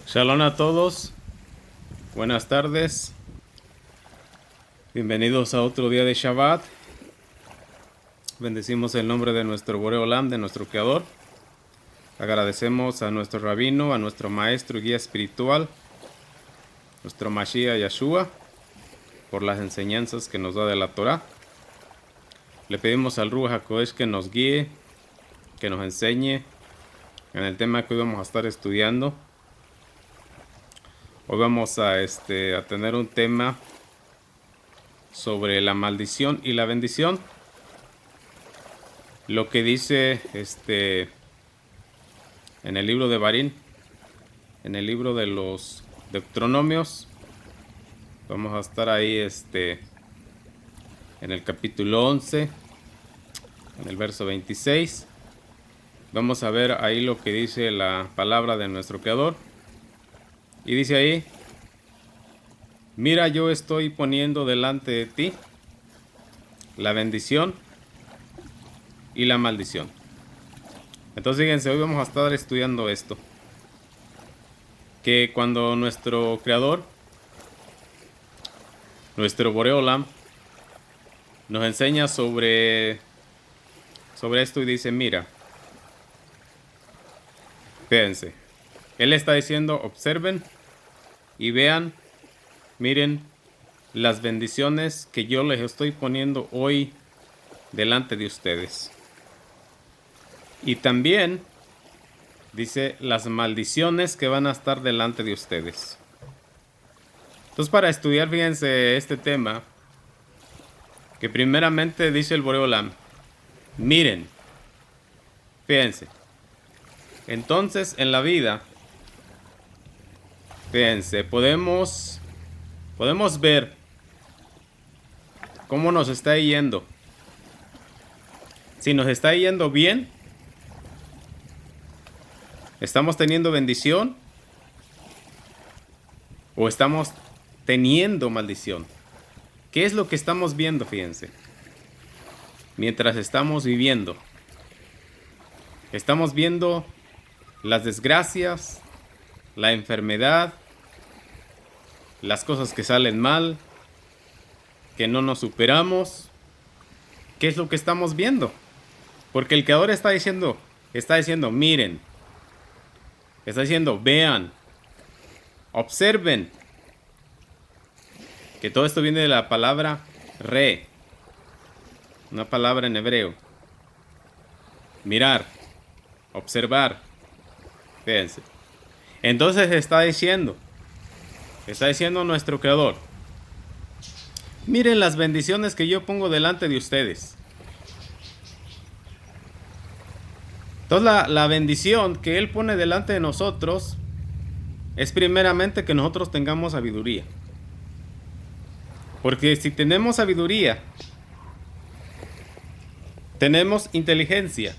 Shalom a todos, buenas tardes, bienvenidos a otro día de Shabbat. Bendecimos el nombre de nuestro Boré Olam, de nuestro Creador. Agradecemos a nuestro rabino, a nuestro maestro y guía espiritual, nuestro Mashiach Yeshua, por las enseñanzas que nos da de la Torah. Le pedimos al Ruach HaKodesh que nos guíe, que nos enseñe en el tema que hoy vamos a estar estudiando. Hoy vamos a tener un tema sobre la maldición y la bendición. Lo que dice en el libro de Barín, en el libro de los Deuteronomios. Vamos a estar ahí en el capítulo 11, en el verso 26. Vamos a ver ahí lo que dice la palabra de nuestro Creador. Y dice ahí: mira, yo estoy poniendo delante de ti la bendición y la maldición. Entonces fíjense, hoy vamos a estar estudiando esto. Que cuando nuestro Creador, nuestro Boré Olam, nos enseña sobre esto y dice: mira, fíjense, Él está diciendo: observen y vean, miren las bendiciones que yo les estoy poniendo hoy delante de ustedes. Y también dice las maldiciones que van a estar delante de ustedes. Entonces, para estudiar, fíjense, este tema, que primeramente dice el Boré Olam: miren, fíjense. Entonces, en la vida, fíjense, podemos ver cómo nos está yendo. Si nos está yendo bien, ¿estamos teniendo bendición o estamos teniendo maldición? ¿Qué es lo que estamos viendo? Fíjense, mientras estamos viviendo, estamos viendo las desgracias, la enfermedad, las cosas que salen mal, que no nos superamos. ¿Qué es lo que estamos viendo? Porque el Creador está diciendo, miren, está diciendo, vean, observen, que todo esto viene de la palabra re, una palabra en hebreo. Mirar, observar. Fíjense. Entonces está diciendo nuestro Creador: miren las bendiciones que yo pongo delante de ustedes. Entonces la bendición que Él pone delante de nosotros es primeramente que nosotros tengamos sabiduría. Porque si tenemos sabiduría, tenemos inteligencia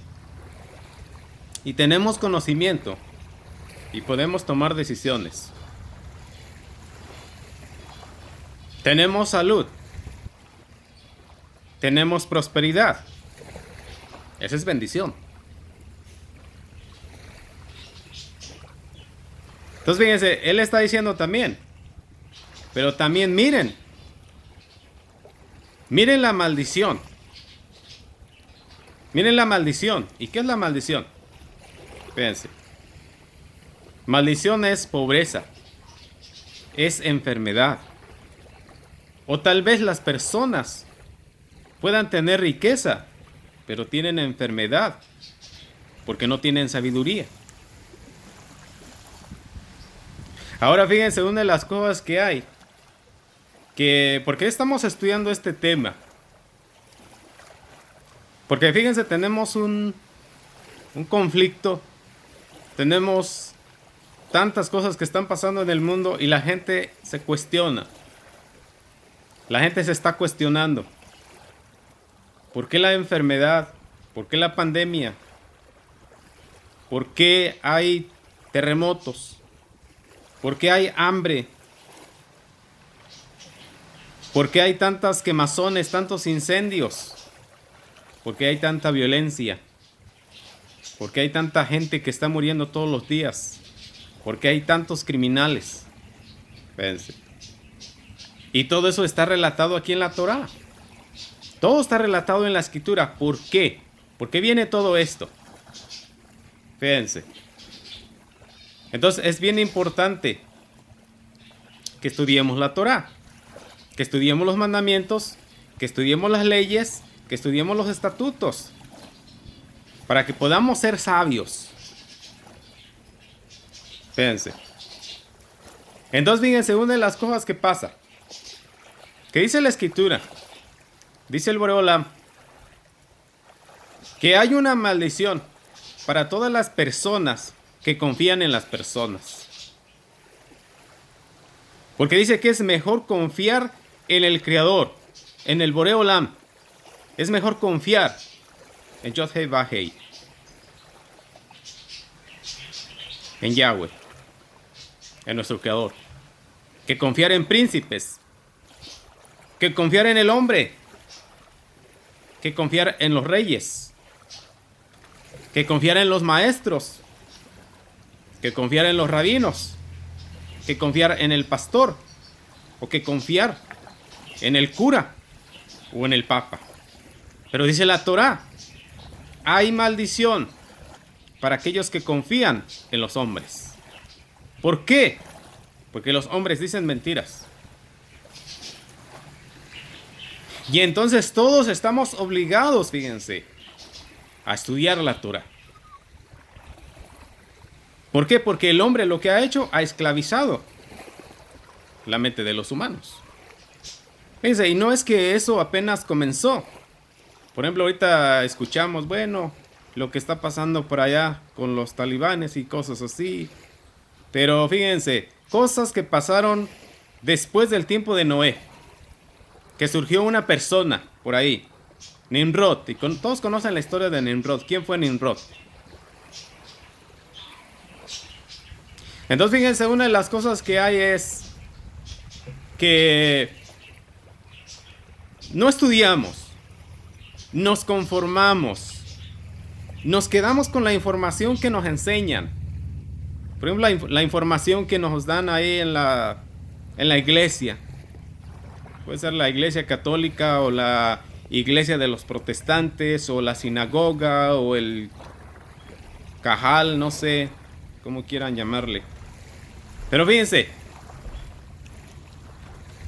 y tenemos conocimiento y podemos tomar decisiones. Tenemos salud, tenemos prosperidad. Esa es bendición. Entonces fíjense, Él está diciendo también, pero también miren la maldición. Miren la maldición. ¿Y qué es la maldición? Fíjense. Maldición es pobreza, es enfermedad. O tal vez las personas puedan tener riqueza, pero tienen enfermedad porque no tienen sabiduría. Ahora fíjense, una de las cosas que hay, ¿por qué estamos estudiando este tema? Porque fíjense, tenemos un conflicto, tenemos tantas cosas que están pasando en el mundo y la gente se cuestiona. La gente se está cuestionando. ¿Por qué la enfermedad? ¿Por qué la pandemia? ¿Por qué hay terremotos? ¿Por qué hay hambre? ¿Por qué hay tantas quemazones, tantos incendios? ¿Por qué hay tanta violencia? ¿Por qué hay tanta gente que está muriendo todos los días? ¿Por qué hay tantos criminales? Fíjense. Y todo eso está relatado aquí en la Torá. Todo está relatado en la escritura. ¿Por qué? ¿Por qué viene todo esto? Fíjense. Entonces es bien importante que estudiemos la Torá, que estudiemos los mandamientos, que estudiemos las leyes, que estudiemos los estatutos, para que podamos ser sabios. Fíjense. Entonces, fíjense, una de las cosas que pasa, que dice la escritura, dice el Boreolam, que hay una maldición para todas las personas que confían en las personas. Porque dice que es mejor confiar en el Creador, en el Boreolam. Es mejor confiar en Yod-Heh Vah-Heh, en Yahweh, en nuestro Creador, que confiar en príncipes, que confiar en el hombre, que confiar en los reyes, que confiar en los maestros, que confiar en los rabinos, que confiar en el pastor, o que confiar en el cura o en el papa. Pero dice la Torá, hay maldición para aquellos que confían en los hombres. ¿Por qué? Porque los hombres dicen mentiras. Y entonces todos estamos obligados, fíjense, a estudiar la Torá. ¿Por qué? Porque el hombre lo que ha hecho ha esclavizado la mente de los humanos. Fíjense, y no es que eso apenas comenzó. Por ejemplo, ahorita escuchamos, bueno, lo que está pasando por allá con los talibanes y cosas así. Pero fíjense, cosas que pasaron después del tiempo de Noé. Que surgió una persona por ahí, Nimrod. Y todos conocen la historia de Nimrod. ¿Quién fue Nimrod? Entonces, fíjense, una de las cosas que hay es que no estudiamos, nos conformamos, nos quedamos con la información que nos enseñan. Por ejemplo, la información que nos dan ahí en la iglesia. Puede ser la iglesia católica o la iglesia de los protestantes o la sinagoga o el cajal, no sé cómo quieran llamarle. Pero fíjense,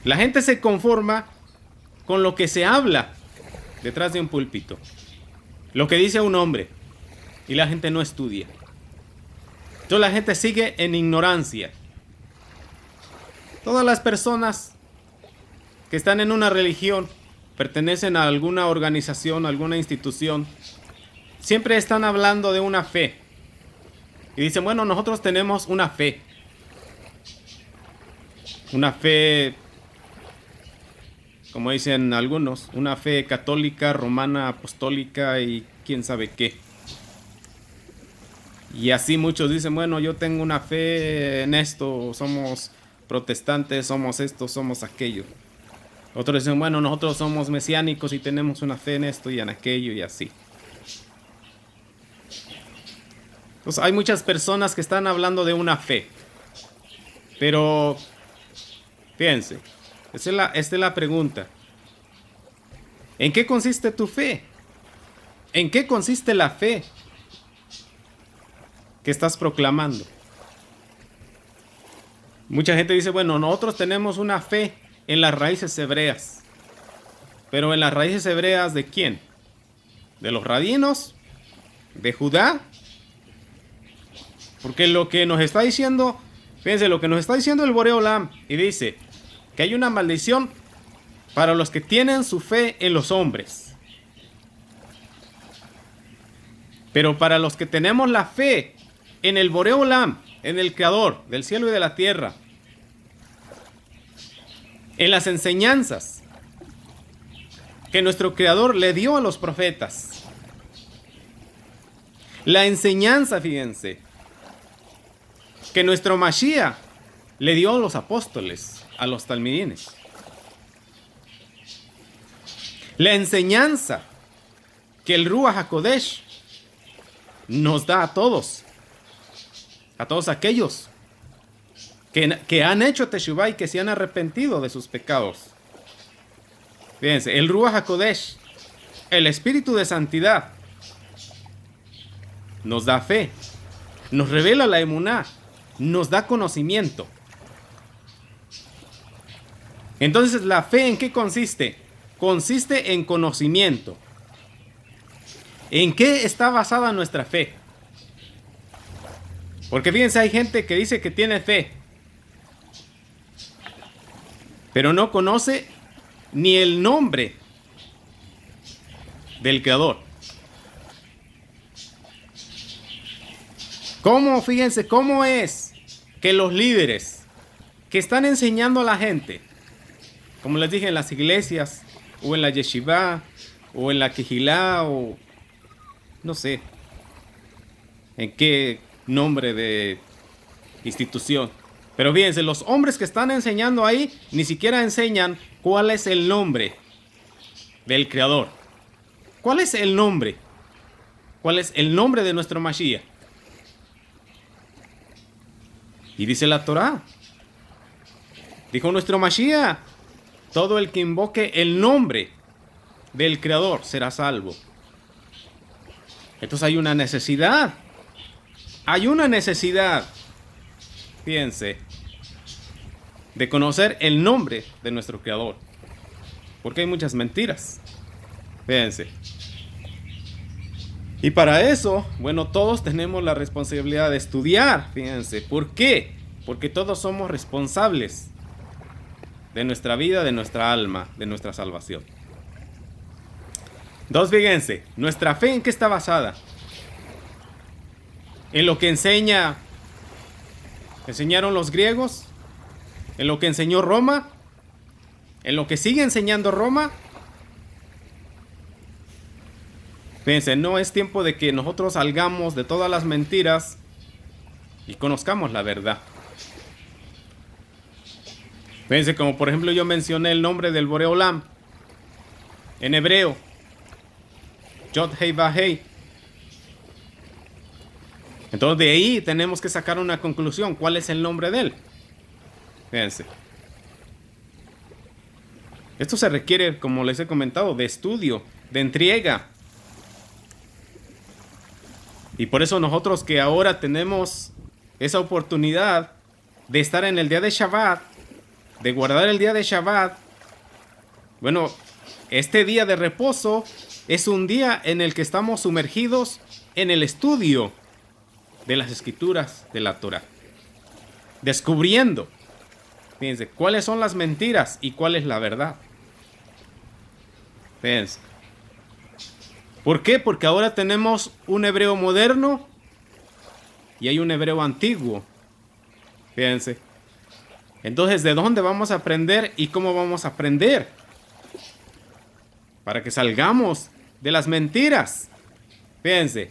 la gente se conforma con lo que se habla detrás de un púlpito, lo que dice un hombre, y la gente no estudia. Entonces la gente sigue en ignorancia. Todas las personas que están en una religión, pertenecen a alguna organización, alguna institución, siempre están hablando de una fe. Y dicen, bueno, nosotros tenemos una fe. Una fe, como dicen algunos, una fe católica, romana, apostólica y quién sabe qué. Y así muchos dicen, bueno, yo tengo una fe en esto, somos protestantes, somos esto, somos aquello. Otros dicen, bueno, nosotros somos mesiánicos y tenemos una fe en esto y en aquello y así. Entonces hay muchas personas que están hablando de una fe. Pero, fíjense, esta es la pregunta. ¿En qué consiste tu fe? ¿En qué consiste la fe que estás proclamando? Mucha gente dice, bueno, nosotros tenemos una fe en las raíces hebreas. Pero en las raíces hebreas, ¿de quién? ¿De los rabinos? ¿De Judá? Porque lo que nos está diciendo, fíjense, lo que nos está diciendo el Boreolam, y dice que hay una maldición para los que tienen su fe en los hombres. Pero para los que tenemos la fe en el Boreolam, en el Creador del cielo y de la tierra, en las enseñanzas que nuestro Creador le dio a los profetas. La enseñanza, fíjense, que nuestro Mashiach le dio a los apóstoles, a los talmidines. La enseñanza que el Ruach HaKodesh nos da a todos aquellos que han hecho Teshuvá y que se han arrepentido de sus pecados. Fíjense, el Ruach HaKodesh, el Espíritu de Santidad, nos da fe, nos revela la emuná, nos da conocimiento. Entonces, ¿la fe en qué consiste? Consiste en conocimiento. ¿En qué está basada nuestra fe? Porque fíjense, hay gente que dice que tiene fe, pero no conoce ni el nombre del Creador. ¿Cómo? Fíjense, ¿cómo es que los líderes que están enseñando a la gente, como les dije, en las iglesias, o en la yeshiva, o en la quejilá, o no sé en qué nombre de institución, pero fíjense, los hombres que están enseñando ahí ni siquiera enseñan cuál es el nombre del Creador? ¿Cuál es el nombre? ¿Cuál es el nombre de nuestro Mashiach? Y dice la Torá, dijo nuestro Mashiach, todo el que invoque el nombre del Creador será salvo. Entonces hay una necesidad. Hay una necesidad, fíjense, de conocer el nombre de nuestro Creador. Porque hay muchas mentiras. Fíjense. Y para eso, bueno, todos tenemos la responsabilidad de estudiar. Fíjense. ¿Por qué? Porque todos somos responsables de nuestra vida, de nuestra alma, de nuestra salvación. Entonces, fíjense, ¿nuestra fe en qué está basada? ¿En lo que enseñaron los griegos? ¿En lo que enseñó Roma? ¿En lo que sigue enseñando Roma? Fíjense, no es tiempo de que nosotros salgamos de todas las mentiras y conozcamos la verdad. Fíjense, como por ejemplo yo mencioné el nombre del Boré Olam en hebreo, Yod Hei Vav Hei. Entonces de ahí tenemos que sacar una conclusión. ¿Cuál es el nombre de él? Fíjense. Esto se requiere, como les he comentado, de estudio, de entrega. Y por eso nosotros que ahora tenemos esa oportunidad de estar en el día de Shabbat, de guardar el día de Shabbat, bueno, este día de reposo es un día en el que estamos sumergidos en el estudio de las escrituras de la Torah, descubriendo, fíjense, cuáles son las mentiras y cuál es la verdad. Fíjense. ¿Por qué? Porque ahora tenemos un hebreo moderno y hay un hebreo antiguo. Fíjense. Entonces, ¿de dónde vamos a aprender y cómo vamos a aprender? Para que salgamos de las mentiras. Fíjense.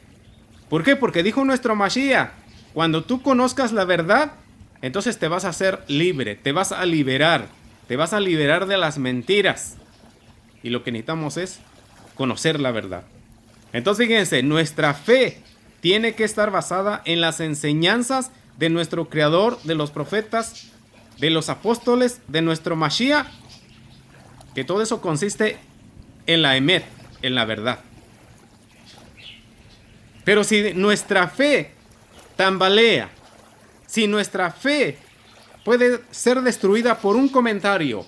¿Por qué? Porque dijo nuestro Mashiach, cuando tú conozcas la verdad, entonces te vas a hacer libre, te vas a liberar de las mentiras. Y lo que necesitamos es conocer la verdad. Entonces, fíjense, nuestra fe tiene que estar basada en las enseñanzas de nuestro Creador, de los profetas, de los apóstoles, de nuestro Mashiach, que todo eso consiste en la emet, en la verdad. Pero si nuestra fe tambalea, si nuestra fe puede ser destruida por un comentario,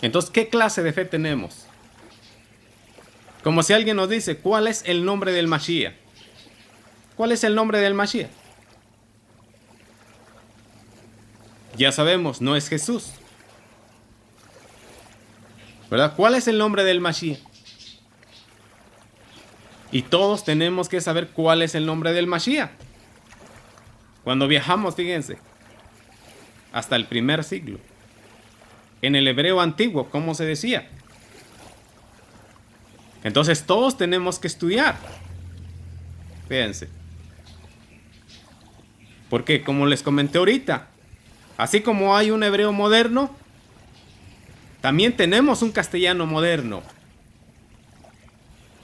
entonces, ¿qué clase de fe tenemos? Como si alguien nos dice, ¿cuál es el nombre del Mashiach? ¿Cuál es el nombre del Mashiach? Ya sabemos, no es Jesús, ¿verdad? ¿Cuál es el nombre del Mashiach? Y todos tenemos que saber cuál es el nombre del Mashiach. Cuando viajamos, fíjense, hasta el primer siglo, en el hebreo antiguo, ¿cómo se decía? Entonces todos tenemos que estudiar. Fíjense. Porque como les comenté ahorita, así como hay un hebreo moderno, también tenemos un castellano moderno.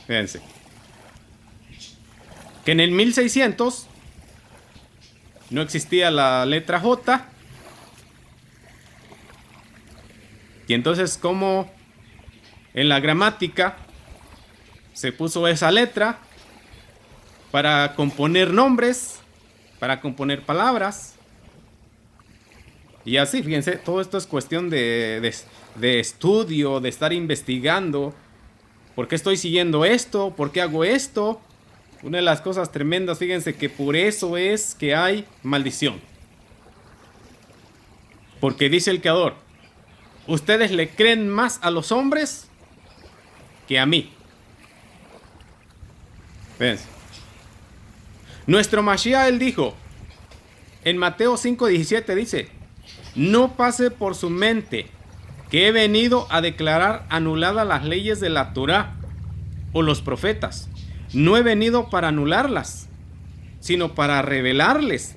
Fíjense. Que en el 1600 no existía la letra J. Y entonces, como en la gramática se puso esa letra para componer nombres, para componer palabras. Y así, fíjense, todo esto es cuestión de estudio, de estar investigando. ¿Por qué estoy siguiendo esto? ¿Por qué hago esto? Una de las cosas tremendas, fíjense que por eso es que hay maldición. Porque dice el Creador, ustedes le creen más a los hombres que a mí. Fíjense. Nuestro Mashiach, él dijo, en Mateo 5:17 dice, no pase por su mente que he venido a declarar anuladas las leyes de la Torá o los profetas. No he venido para anularlas, sino para revelarles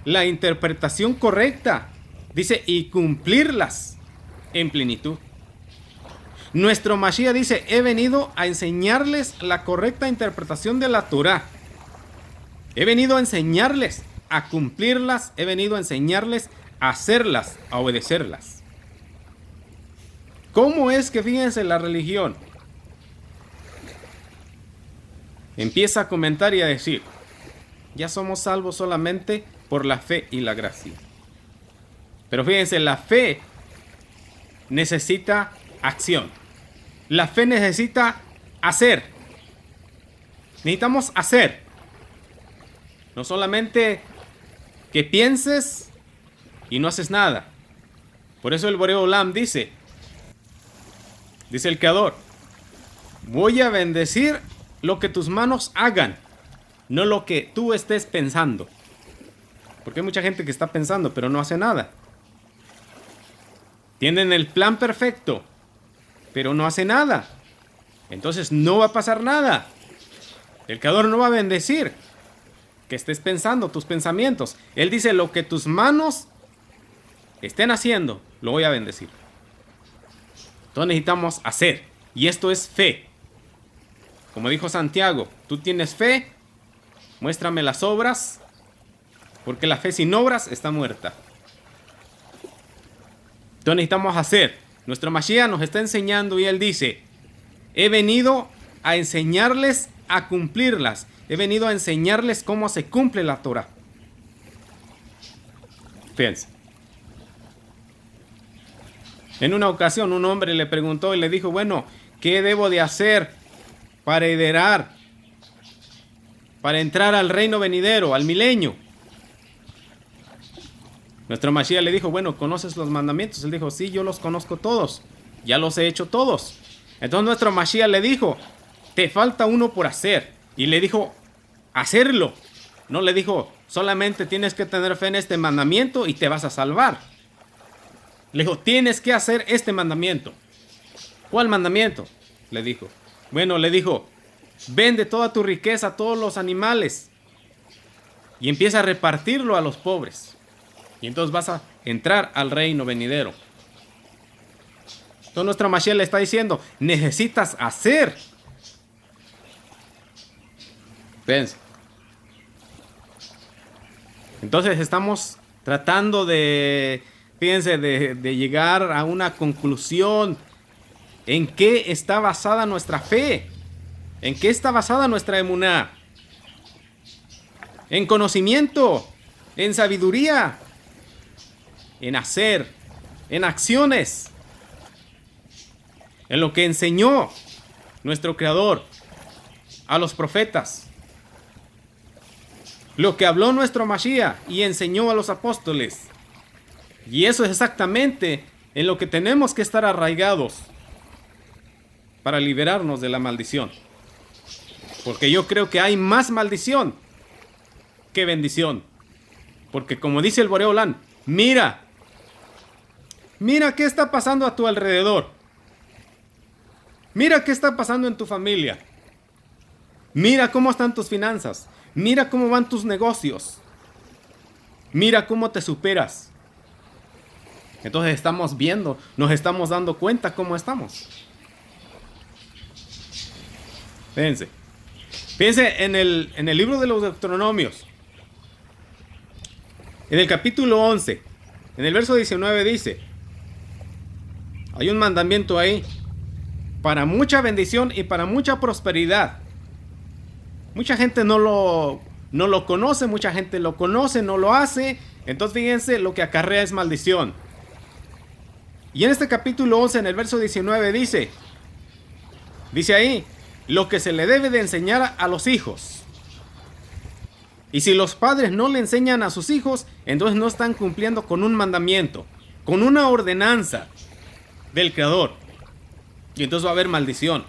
la interpretación correcta. Dice, y cumplirlas en plenitud. Nuestro Mashiach dice, he venido a enseñarles la correcta interpretación de la Torá. He venido a enseñarles a cumplirlas, he venido a enseñarles a hacerlas, a obedecerlas. ¿Cómo es que, fíjense, la religión empieza a comentar y a decir, ya somos salvos solamente por la fe y la gracia? Pero fíjense, la fe necesita acción. La fe necesita hacer. Necesitamos hacer. No solamente que pienses y no haces nada. Por eso el Boré Olam dice el Creador, voy a bendecir lo que tus manos hagan, no lo que tú estés pensando. Porque hay mucha gente que está pensando, pero no hace nada. Tienen el plan perfecto, pero no hace nada. Entonces no va a pasar nada. El Creador no va a bendecir que estés pensando, tus pensamientos. Él dice, lo que tus manos estén haciendo, lo voy a bendecir. Entonces necesitamos hacer. Y esto es fe. Como dijo Santiago, tú tienes fe, muéstrame las obras, porque la fe sin obras está muerta. Entonces necesitamos hacer. Nuestro Mashiach nos está enseñando y él dice, he venido a enseñarles a cumplirlas. He venido a enseñarles cómo se cumple la Torah. Fíjense. En una ocasión un hombre le preguntó y le dijo, bueno, ¿qué debo de hacer para heredar, para entrar al reino venidero, al milenio? Nuestro Mashiach le dijo, bueno, ¿conoces los mandamientos? Él dijo, sí, yo los conozco todos, ya los he hecho todos. Entonces nuestro Mashiach le dijo, te falta uno por hacer. Y le dijo, hacerlo. No le dijo, solamente tienes que tener fe en este mandamiento y te vas a salvar. Le dijo, tienes que hacer este mandamiento. ¿Cuál mandamiento? Le dijo. Bueno, le dijo, vende toda tu riqueza, todos los animales, y empieza a repartirlo a los pobres. Y entonces vas a entrar al reino venidero. Entonces nuestro Mashiach le está diciendo, necesitas hacer. Fíjense. Entonces estamos tratando de, fíjense, de llegar a una conclusión. ¿En qué está basada nuestra fe? ¿En qué está basada nuestra emuná? En conocimiento, en sabiduría, en hacer, en acciones, en lo que enseñó nuestro Creador a los profetas, lo que habló nuestro Mashiach y enseñó a los apóstoles. Y eso es exactamente en lo que tenemos que estar arraigados para liberarnos de la maldición. Porque yo creo que hay más maldición que bendición. Porque como dice el Boré Olam, mira qué está pasando a tu alrededor. Mira qué está pasando en tu familia. Mira cómo están tus finanzas. Mira cómo van tus negocios. Mira cómo te superas. Entonces estamos viendo, nos estamos dando cuenta cómo estamos. Fíjense en el libro de los Deuteronomios. En el capítulo 11, en el verso 19 dice, hay un mandamiento ahí, para mucha bendición y para mucha prosperidad. Mucha gente no lo conoce, mucha gente lo conoce, no lo hace. Entonces fíjense, lo que acarrea es maldición. Y en este capítulo 11, en el verso 19 dice ahí, lo que se le debe de enseñar a los hijos. Y si los padres no le enseñan a sus hijos, entonces no están cumpliendo con un mandamiento, con una ordenanza del Creador. Y entonces va a haber maldición.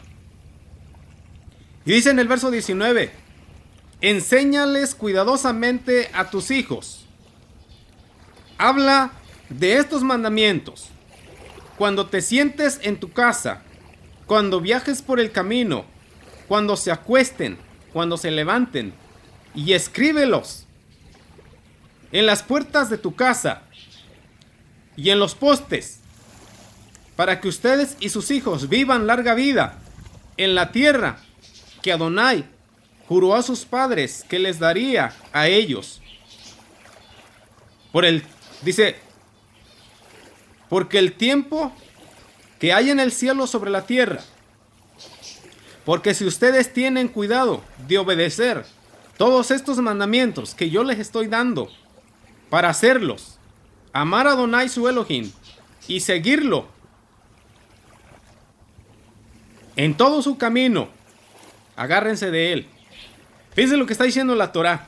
Y dice en el verso 19, enséñales cuidadosamente a tus hijos. Habla de estos mandamientos cuando te sientes en tu casa, cuando viajes por el camino, cuando se acuesten, cuando se levanten, y escríbelos en las puertas de tu casa y en los postes, para que ustedes y sus hijos vivan larga vida en la tierra que Adonai juró a sus padres que les daría a ellos. Dice, porque el tiempo que hay en el cielo sobre la tierra, porque si ustedes tienen cuidado de obedecer todos estos mandamientos que yo les estoy dando para hacerlos, amar a Adonai su Elohim y seguirlo en todo su camino, agárrense de él. Fíjense lo que está diciendo la Torá.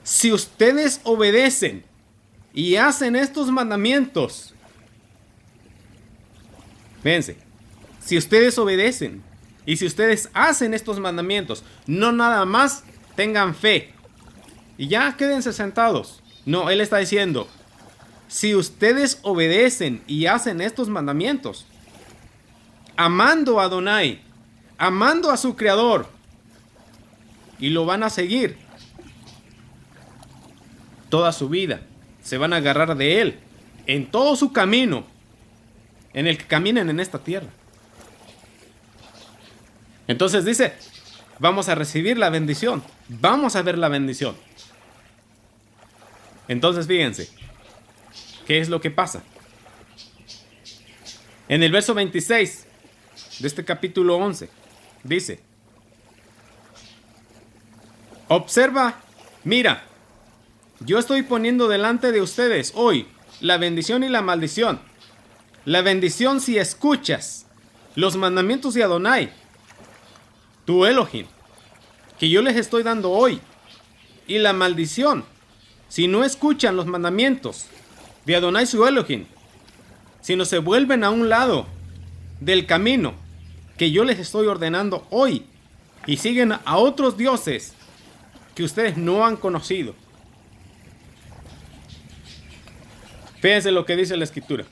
Si ustedes obedecen y hacen estos mandamientos, fíjense, si ustedes obedecen y si ustedes hacen estos mandamientos, no nada más tengan fe y ya quédense sentados. No, él está diciendo, si ustedes obedecen y hacen estos mandamientos, amando a Adonai, amando a su Creador, y lo van a seguir toda su vida, se van a agarrar de él en todo su camino en el que caminen en esta tierra. Entonces dice, vamos a recibir la bendición, vamos a ver la bendición. Entonces fíjense, ¿qué es lo que pasa? En el verso 26 de este capítulo 11, dice, observa, mira, yo estoy poniendo delante de ustedes hoy la bendición y la maldición. La bendición si escuchas los mandamientos de Adonai, tu Elohim, que yo les estoy dando hoy. Y la maldición si no escuchan los mandamientos de Adonai su Elohim, si no se vuelven a un lado del camino que yo les estoy ordenando hoy y siguen a otros dioses que ustedes no han conocido. Fíjense lo que dice la Escritura.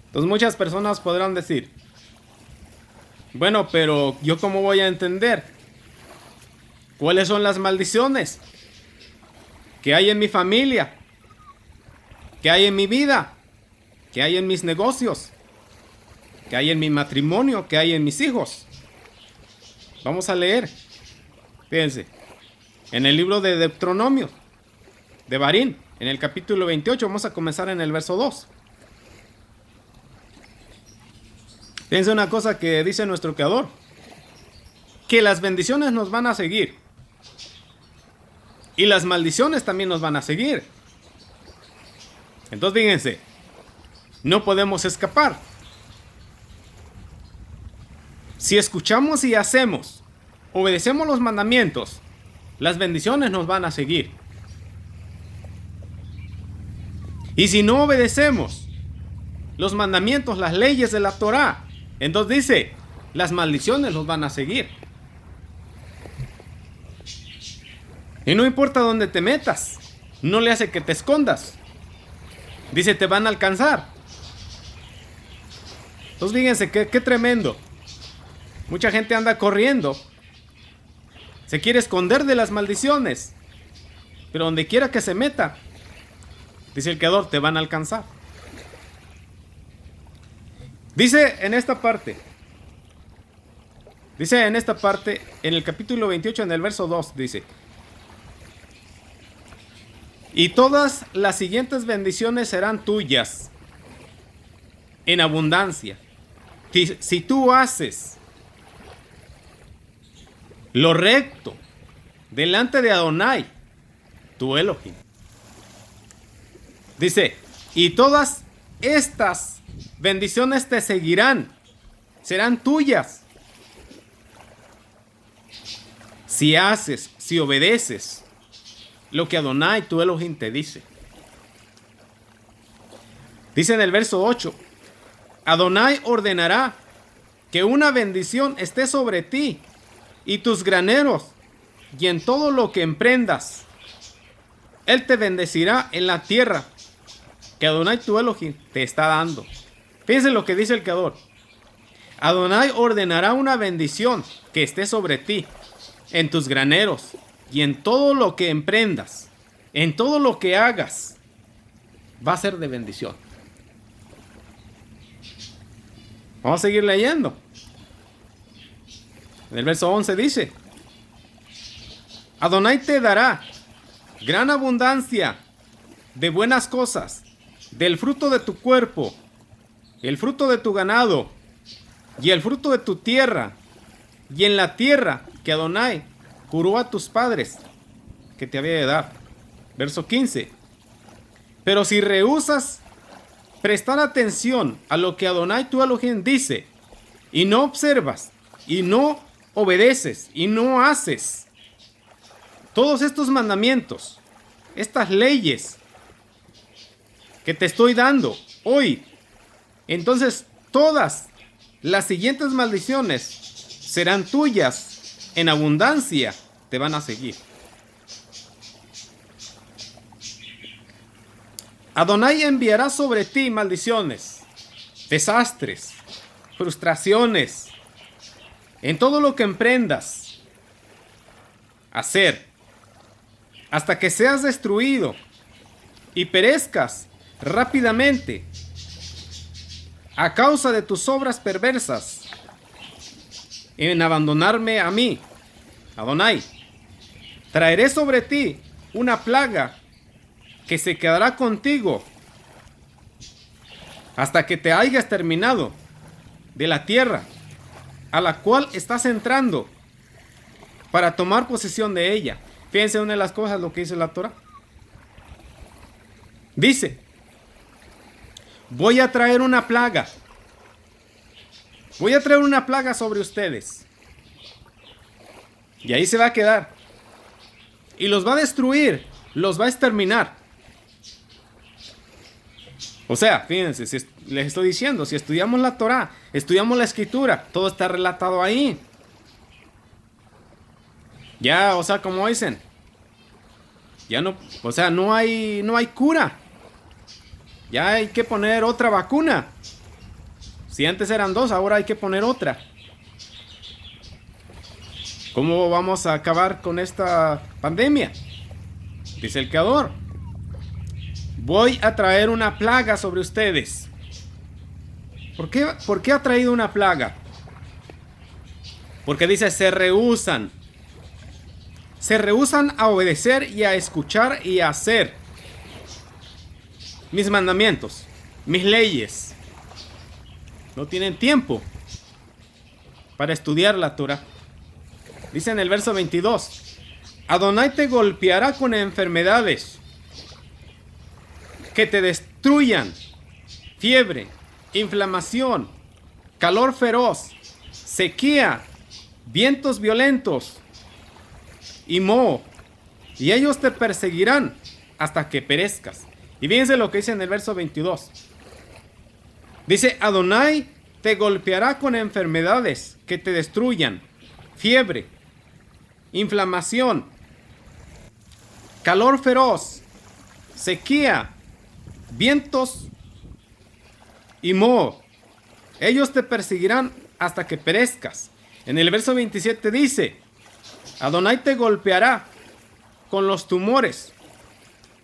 Entonces muchas personas podrán decir, bueno, pero ¿yo cómo voy a entender cuáles son las maldiciones que hay en mi familia, que hay en mi vida, que hay en mis negocios, que hay en mi matrimonio, que hay en mis hijos? Vamos a leer. Fíjense, en el libro de Deuteronomio, de Barín, en el capítulo 28, vamos a comenzar en el verso 2. Fíjense una cosa que dice nuestro Creador, que las bendiciones nos van a seguir y las maldiciones también nos van a seguir. Entonces fíjense, no podemos escapar. Si escuchamos y hacemos, obedecemos los mandamientos, las bendiciones nos van a seguir. Y si no obedecemos los mandamientos, las leyes de la Torá, entonces dice, las maldiciones nos van a seguir. Y no importa dónde te metas, no le hace que te escondas. Dice, te van a alcanzar. Entonces fíjense, qué tremendo. Mucha gente anda corriendo, se quiere esconder de las maldiciones, pero donde quiera que se meta, dice el Creador, te van a alcanzar. Dice en esta parte, en el capítulo 28, en el verso 2, dice, Y todas las siguientes bendiciones serán tuyas en abundancia. Si tú haces lo recto delante de Adonai, tu Elohim. Dice, y todas estas bendiciones te seguirán, serán tuyas. Si haces, si obedeces lo que Adonai, tu Elohim, te dice. Dice en el verso 8, Adonai ordenará que una bendición esté sobre ti y tus graneros y en todo lo que emprendas. Él te bendecirá en la tierra que Adonai, tu Elohim, te está dando. Fíjense lo que dice el Creador. Adonai ordenará una bendición que esté sobre ti, en tus graneros y en todo lo que emprendas, en todo lo que hagas, va a ser de bendición. Vamos a seguir leyendo. En el verso 11 dice, Adonai te dará gran abundancia de buenas cosas, del fruto de tu cuerpo, el fruto de tu ganado y el fruto de tu tierra, y en la tierra que Adonai juró a tus padres que te había de dar. Verso 15. Pero si rehusas prestar atención a lo que Adonai tu Elohim dice, y no observas, y no obedeces, y no haces todos estos mandamientos, estas leyes que te estoy dando hoy, entonces todas las siguientes maldiciones serán tuyas en abundancia, te van a seguir. Adonai enviará sobre ti maldiciones, desastres, frustraciones, en todo lo que emprendas hacer, hasta que seas destruido y perezcas rápidamente a causa de tus obras perversas en abandonarme a mí, Adonai. Traeré sobre ti una plaga que se quedará contigo hasta que te hayas terminado de la tierra a la cual estás entrando para tomar posesión de ella. Fíjense una de las cosas lo que dice la Torah. Dice, voy a traer una plaga. Voy a traer una plaga sobre ustedes. Y ahí se va a quedar. Y los va a destruir, los va a exterminar. O sea, fíjense, les estoy diciendo, si estudiamos la Torah, estudiamos la Escritura, todo está relatado ahí. Ya, o sea, como dicen, ya no, o sea, no hay cura. Ya hay que poner otra vacuna. Si antes eran 2, ahora hay que poner otra. ¿Cómo vamos a acabar con esta pandemia? Dice el Creador. Voy a traer una plaga sobre ustedes. ¿Por qué ha traído una plaga? Porque dice, se rehúsan. Se rehúsan a obedecer y a escuchar y a hacer mis mandamientos, mis leyes. No tienen tiempo para estudiar la Torah. Dice en el verso 22, Adonai te golpeará con enfermedades que te destruyan, fiebre, inflamación, calor feroz, sequía, vientos violentos y moho, y ellos te perseguirán hasta que perezcas. Y fíjense lo que dice en el verso 22. Dice, Adonai te golpeará con enfermedades que te destruyan, fiebre, inflamación, calor feroz, sequía, vientos y moho. Ellos te perseguirán hasta que perezcas. En el verso 27 dice, Adonai te golpeará con los tumores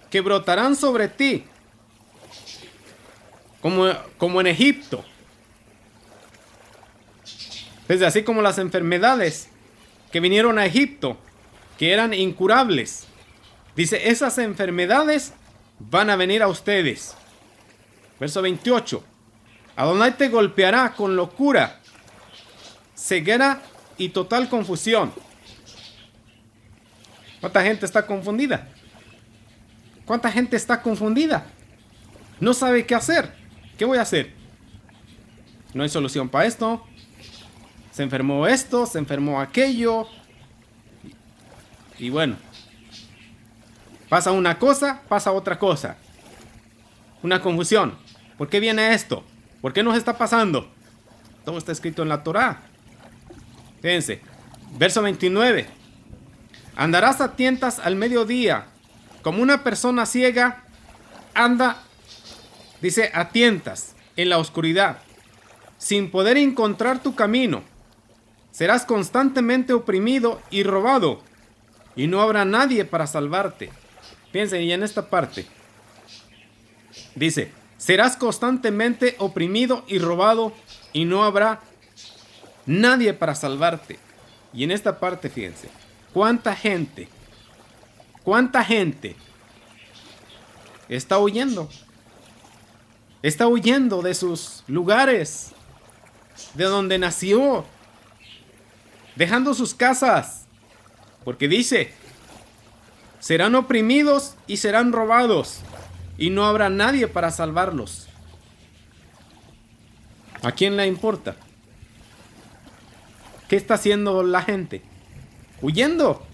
que brotarán sobre ti como en Egipto. Desde así como las enfermedades que vinieron a Egipto, que eran incurables, Dice, esas enfermedades van a venir a ustedes. Verso 28. Adonai te golpeará con locura, ceguera y total confusión. ¿Cuánta gente está confundida? ¿Cuánta gente está confundida? No sabe qué hacer. ¿Qué voy a hacer? No hay solución para esto. Se enfermó esto, se enfermó aquello. Y bueno, pasa una cosa, pasa otra cosa. Una confusión. ¿Por qué viene esto? ¿Por qué nos está pasando? Todo está escrito en la Torá. Fíjense, verso 29. Andarás a tientas al mediodía, como una persona ciega anda, dice, a tientas en la oscuridad, sin poder encontrar tu camino. Serás constantemente oprimido y robado, y no habrá nadie para salvarte. Fíjense, y en esta parte dice, serás constantemente oprimido y robado, y no habrá nadie para salvarte. Y en esta parte, fíjense, ¿cuánta gente está huyendo? Está huyendo de sus lugares, de donde nació, dejando sus casas, porque dice, serán oprimidos y serán robados, y no habrá nadie para salvarlos. ¿A quién le importa? ¿Qué está haciendo la gente? Huyendo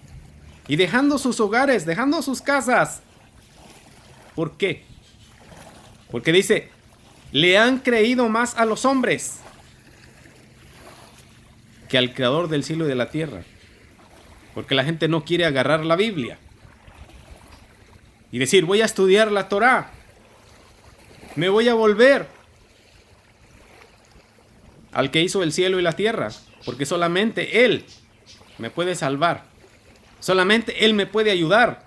y dejando sus hogares, dejando sus casas. ¿Por qué? Porque dice, le han creído más a los hombres que al creador del cielo y de la tierra. Porque la gente no quiere agarrar la Biblia y decir, voy a estudiar la Torá, me voy a volver al que hizo el cielo y la tierra, porque solamente Él me puede salvar, solamente Él me puede ayudar.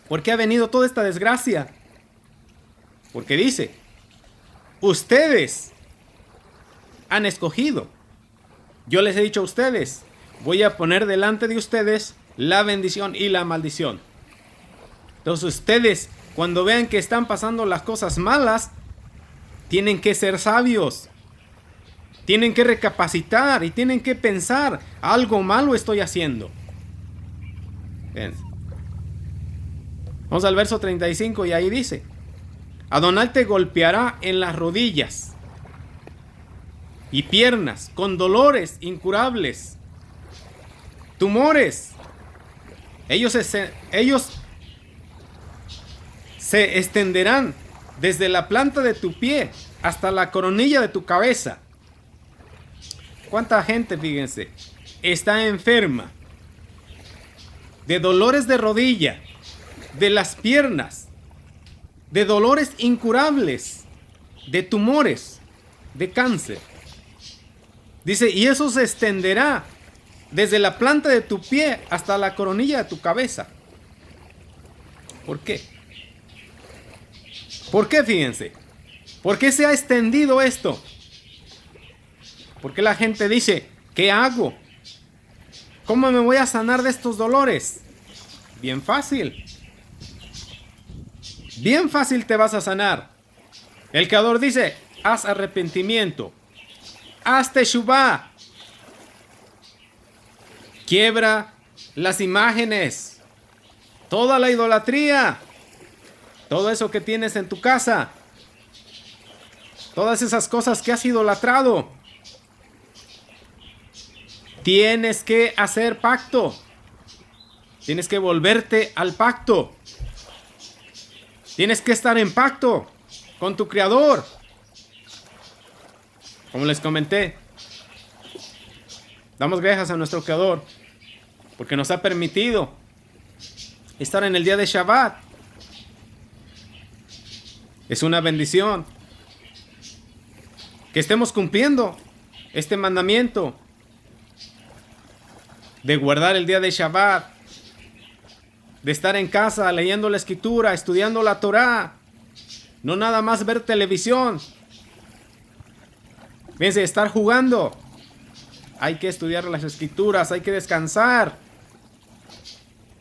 ¿Por qué ha venido toda esta desgracia? Porque dice, ustedes han escogido. Yo les he dicho a ustedes, voy a poner delante de ustedes la bendición y la maldición. Entonces ustedes, cuando vean que están pasando las cosas malas, tienen que ser sabios. Tienen que recapacitar y tienen que pensar, algo malo estoy haciendo. Bien. Vamos al verso 35 y ahí dice, Adonai te golpeará en las rodillas y piernas con dolores incurables, tumores. Ellos se extenderán desde la planta de tu pie hasta la coronilla de tu cabeza. ¿Cuánta gente, fíjense, está enferma de dolores de rodilla, de las piernas, de dolores incurables, de tumores, de cáncer? Dice, y eso se extenderá desde la planta de tu pie hasta la coronilla de tu cabeza. ¿Por qué? ¿Por qué? Fíjense. ¿Por qué se ha extendido esto? Porque la gente dice, ¿qué hago? ¿Cómo me voy a sanar de estos dolores? Bien fácil. Bien fácil te vas a sanar. El Creador dice, haz arrepentimiento. Haz teshuvá. Quiebra las imágenes. Toda la idolatría. Todo eso que tienes en tu casa. Todas esas cosas que has idolatrado. Tienes que hacer pacto. Tienes que volverte al pacto. Tienes que estar en pacto con tu Creador. Como les comenté, damos gracias a nuestro Creador porque nos ha permitido estar en el día de Shabbat. Es una bendición que estemos cumpliendo este mandamiento de guardar el día de Shabbat, de estar en casa leyendo la Escritura, estudiando la Torá, no nada más ver televisión. Fíjense, estar jugando. Hay que estudiar las Escrituras, hay que descansar.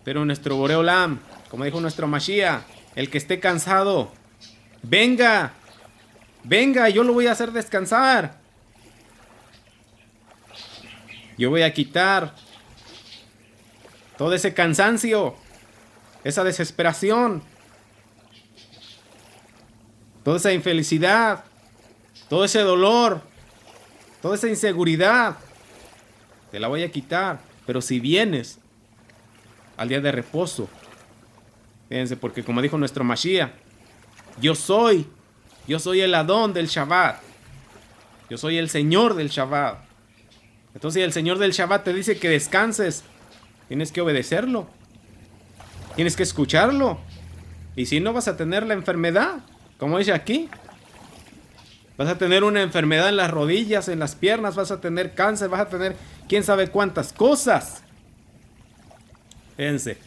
Pero nuestro Boreolam, como dijo nuestro Mashiach, el que esté cansado, venga, venga, yo lo voy a hacer descansar. Yo voy a quitar todo ese cansancio, esa desesperación, toda esa infelicidad, todo ese dolor, toda esa inseguridad. Te la voy a quitar. Pero si vienes al día de reposo, fíjense, porque como dijo nuestro Mashiach, yo soy el Adón del Shabbat. Yo soy el Señor del Shabbat. Entonces, si el Señor del Shabbat te dice que descanses, tienes que obedecerlo. Tienes que escucharlo. Y si no, vas a tener la enfermedad, como dice aquí. Vas a tener una enfermedad en las rodillas, en las piernas, vas a tener cáncer, vas a tener quién sabe cuántas cosas. Fíjense.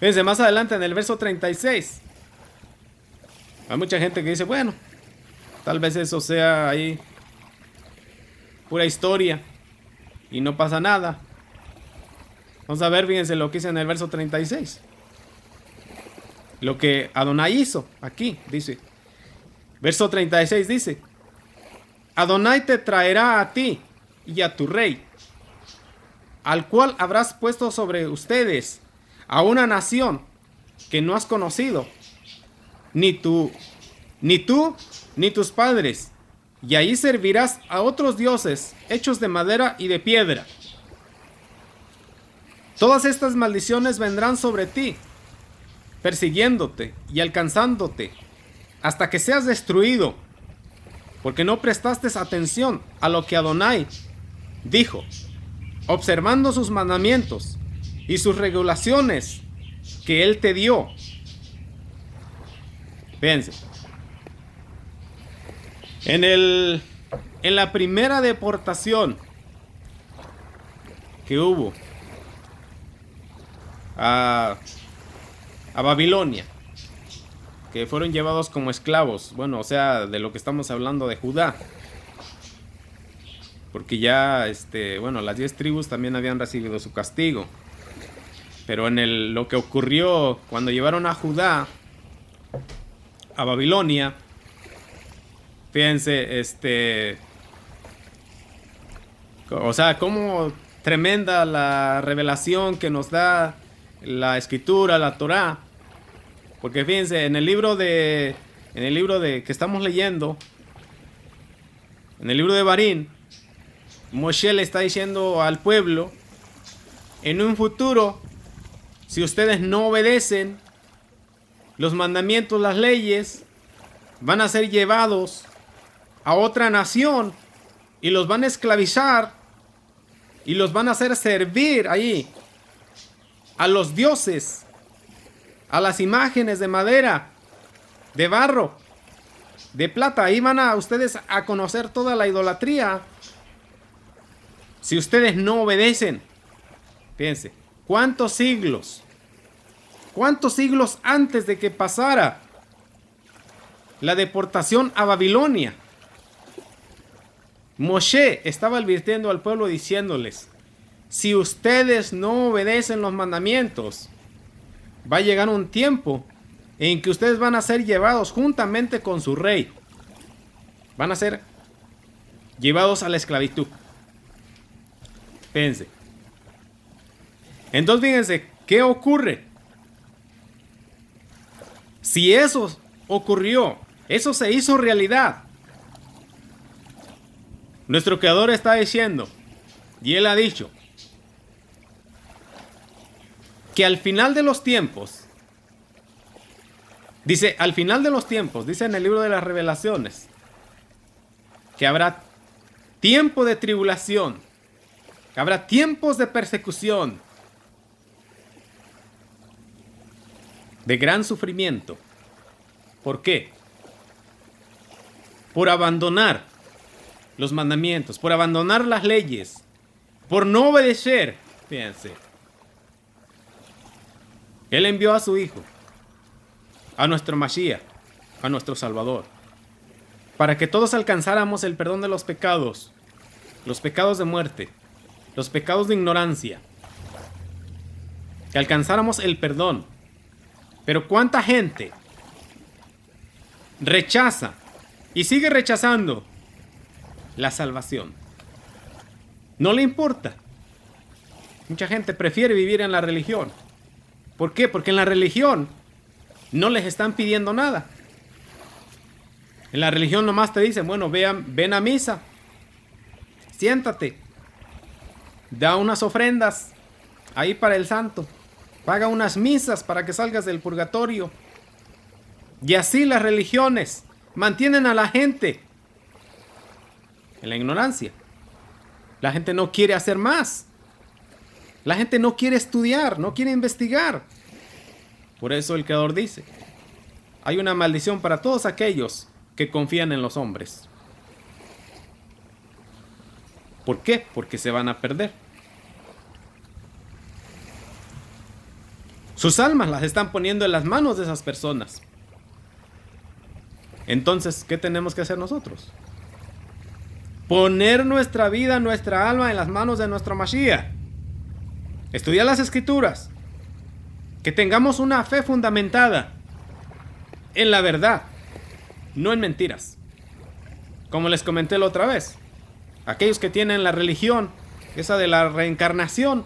Fíjense más adelante en el verso 36. Hay mucha gente que dice, bueno, tal vez eso sea ahí pura historia y no pasa nada. Vamos a ver, fíjense lo que dice en el verso 36. Lo que Adonai hizo aquí, dice. Verso 36 dice: Adonai te traerá a ti y a tu rey, al cual habrás puesto sobre ustedes, a una nación que no has conocido, ni tú, ni tus padres, y ahí servirás a otros dioses hechos de madera y de piedra. Todas estas maldiciones vendrán sobre ti, persiguiéndote y alcanzándote, hasta que seas destruido, porque no prestaste atención a lo que Adonai dijo, observando sus mandamientos y sus regulaciones que él te dio. Fíjense. En la primera deportación que hubo a Babilonia, que fueron llevados como esclavos, bueno, o sea, de lo que estamos hablando de Judá, porque ya, bueno, las 10 tribus también habían recibido su castigo, pero en lo que ocurrió cuando llevaron a Judá a Babilonia, fíjense, o sea, cómo tremenda la revelación que nos da la escritura, la Torá. Porque fíjense, en el libro de que estamos leyendo, en el libro de Barín, Moshe le está diciendo al pueblo, en un futuro, si ustedes no obedecen los mandamientos, las leyes, van a ser llevados a otra nación y los van a esclavizar y los van a hacer servir ahí a los dioses, a las imágenes de madera, de barro, de plata. Ahí van a ustedes a conocer toda la idolatría. Si ustedes no obedecen, fíjense, ¿cuántos siglos antes de que pasara la deportación a Babilonia, Moshe estaba advirtiendo al pueblo diciéndoles, si ustedes no obedecen los mandamientos, va a llegar un tiempo en que ustedes van a ser llevados juntamente con su rey. Van a ser llevados a la esclavitud. Fíjense. Entonces fíjense, ¿qué ocurre? Si eso ocurrió, eso se hizo realidad. Nuestro Creador está diciendo, y Él ha dicho, que al final de los tiempos, dice, al final de los tiempos, dice en el libro de las Revelaciones, que habrá tiempo de tribulación, que habrá tiempos de persecución, de gran sufrimiento. ¿Por qué? Por abandonar los mandamientos, por abandonar las leyes, por no obedecer. Fíjense. Él envió a su Hijo, a nuestro Mashiach, a nuestro Salvador, para que todos alcanzáramos el perdón de los pecados de muerte, los pecados de ignorancia. que alcanzáramos el perdón. Pero ¿cuánta gente rechaza y sigue rechazando la salvación? No le importa. Mucha gente prefiere vivir en la religión. ¿Por qué? Porque en la religión no les están pidiendo nada. En la religión nomás te dicen, bueno, ven a misa, siéntate, da unas ofrendas ahí para el santo, paga unas misas para que salgas del purgatorio. Y así las religiones mantienen a la gente en la ignorancia. La gente no quiere hacer más. La gente no quiere estudiar, no quiere investigar. Por eso el Creador dice, hay una maldición para todos aquellos que confían en los hombres. ¿Por qué? Porque se van a perder. Sus almas las están poniendo en las manos de esas personas. Entonces, ¿qué tenemos que hacer nosotros? Poner nuestra vida, nuestra alma en las manos de nuestro Mashiach. Estudiar las Escrituras. Que tengamos una fe fundamentada en la verdad, no en mentiras. Como les comenté la otra vez, aquellos que tienen la religión, esa de la reencarnación,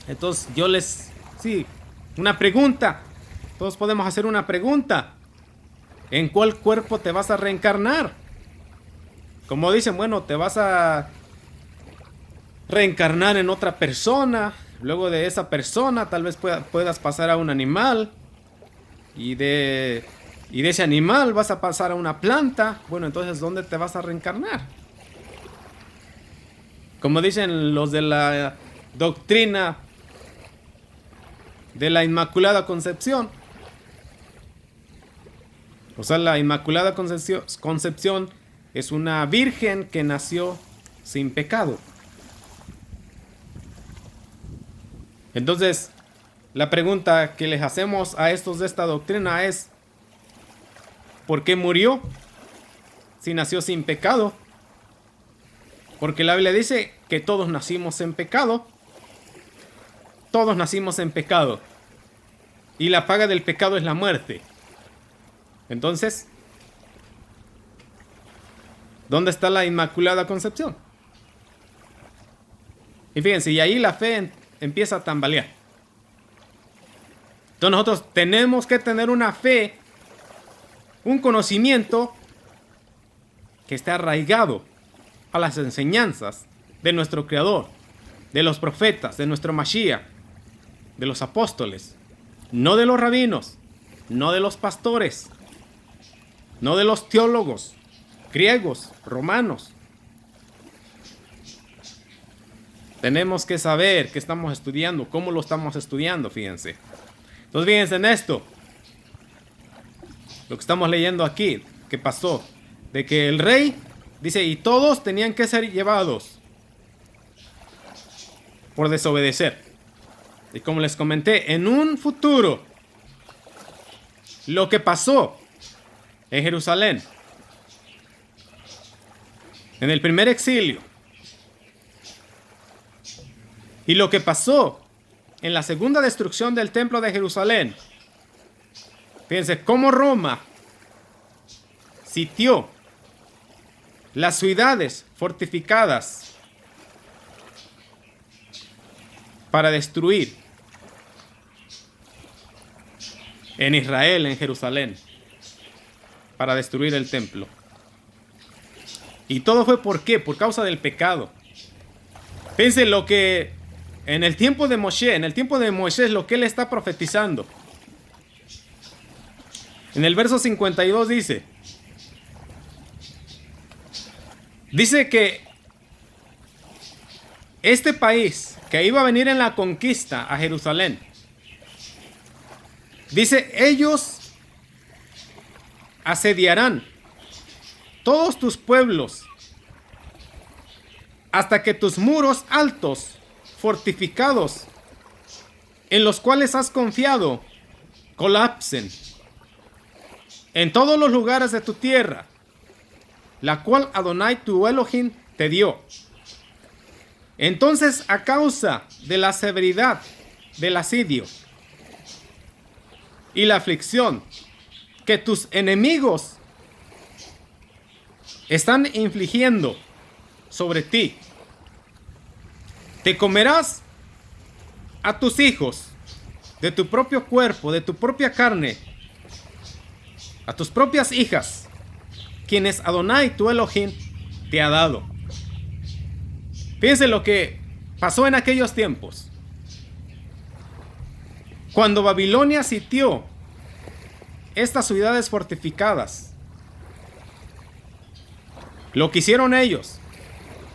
entonces una pregunta, todos podemos hacer una pregunta: ¿en cuál cuerpo te vas a reencarnar? Como dicen, bueno, te vas a reencarnar en otra persona, luego de esa persona tal vez puedas pasar a un animal, y de ese animal vas a pasar a una planta. Bueno, entonces, ¿dónde te vas a reencarnar? Como dicen los de la doctrina de la Inmaculada Concepción. O sea, la Inmaculada Concepción es una virgen que nació sin pecado. Entonces, la pregunta que les hacemos a estos de esta doctrina es: ¿por qué murió si nació sin pecado? Porque la Biblia dice que todos nacimos en pecado. Todos nacimos en pecado. Y la paga del pecado es la muerte. Entonces, ¿dónde está la Inmaculada Concepción? Y fíjense, y ahí la fe empieza a tambalear. Entonces nosotros tenemos que tener una fe, un conocimiento que esté arraigado a las enseñanzas de nuestro Creador, de los profetas, de nuestro Mashiach, de los apóstoles, no de los rabinos, no de los pastores, no de los teólogos griegos, romanos. Tenemos que saber qué estamos estudiando, cómo lo estamos estudiando, fíjense. Entonces, fíjense en esto. Lo que estamos leyendo aquí, que pasó, de que el rey dice, y todos tenían que ser llevados por desobedecer. Y como les comenté, en un futuro, lo que pasó en Jerusalén, en el primer exilio, y lo que pasó en la segunda destrucción del templo de Jerusalén. Fíjense cómo Roma sitió las ciudades fortificadas para destruir en Israel, en Jerusalén, para destruir el templo. Y todo fue ¿por qué? Por causa del pecado. Fíjense lo que en el tiempo de Moisés, lo que él está profetizando. En el verso 52 dice que este país que iba a venir en la conquista a Jerusalén, dice, ellos asediarán todos tus pueblos hasta que tus muros altos, fortificados, en los cuales has confiado, colapsen. En todos los lugares de tu tierra, la cual Adonai tu Elohim te dio. Entonces, a causa de la severidad del asedio y la aflicción que tus enemigos están infligiendo sobre ti. Te comerás a tus hijos de tu propio cuerpo, de tu propia carne, a tus propias hijas, quienes Adonai, tu Elohim, te ha dado. Fíjense lo que pasó en aquellos tiempos. Cuando Babilonia sitió estas ciudades fortificadas, lo que hicieron ellos,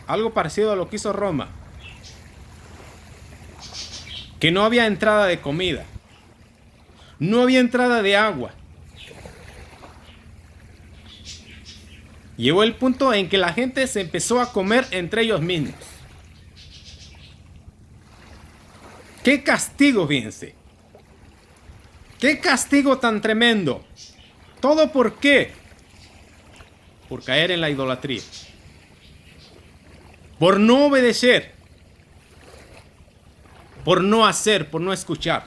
algo parecido a lo que hizo Roma, que no había entrada de comida, no había entrada de agua. Llegó el punto en que la gente se empezó a comer entre ellos mismos. ¡Qué castigo, fíjense! ¡Qué castigo tan tremendo! ¿Todo por qué? Por caer en la idolatría. Por no obedecer. Por no hacer, por no escuchar.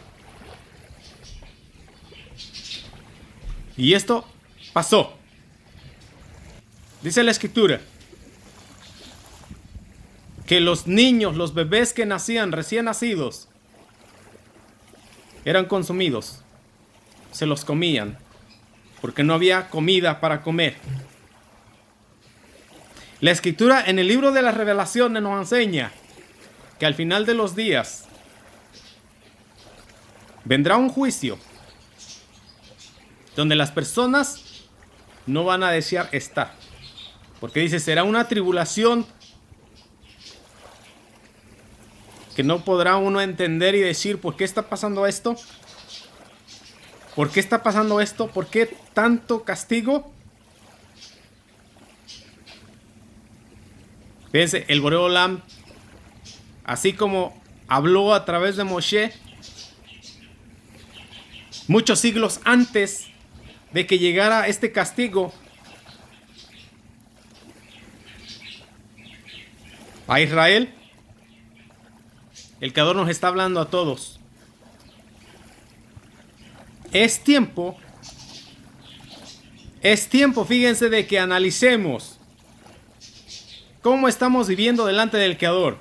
Y esto pasó. Dice la Escritura que los niños, los bebés que nacían, recién nacidos, eran consumidos. Se los comían porque no había comida para comer. La Escritura en el libro de las Revelaciones nos enseña que al final de los días vendrá un juicio donde las personas no van a desear estar. Porque dice, será una tribulación que no podrá uno entender y decir, ¿por qué está pasando esto? ¿Por qué está pasando esto? ¿Por qué tanto castigo? Fíjense, el Boré Olam, así como habló a través de Moshe, muchos siglos antes de que llegara este castigo a Israel, el Creador nos está hablando a todos. Es tiempo, fíjense, de que analicemos cómo estamos viviendo delante del Creador.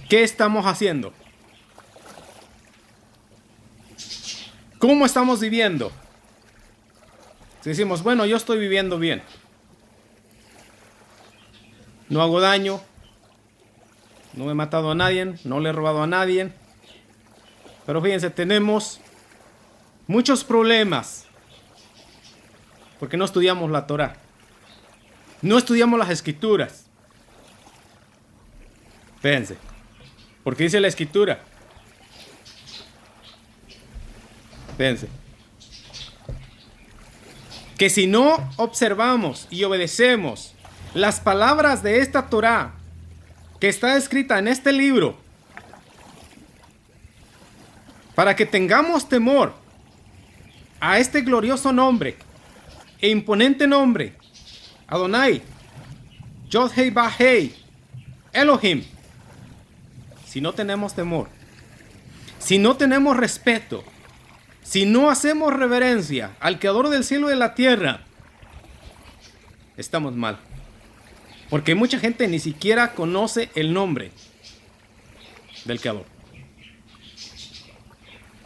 ¿Qué estamos haciendo? ¿Cómo estamos viviendo? Si decimos, bueno, yo estoy viviendo bien, no hago daño, no he matado a nadie, no le he robado a nadie. Pero fíjense, tenemos muchos problemas porque no estudiamos la Torah. No estudiamos las Escrituras. Fíjense, porque dice la Escritura. Fíjense, que si no observamos y obedecemos las palabras de esta Torah que está escrita en este libro, para que tengamos temor a este glorioso nombre e imponente nombre, Adonai, Yod-Hei Vah-Hei, Elohim. Si no tenemos temor, si no tenemos respeto, si no hacemos reverencia al Creador del cielo y de la tierra, estamos mal. Porque mucha gente ni siquiera conoce el nombre del Creador.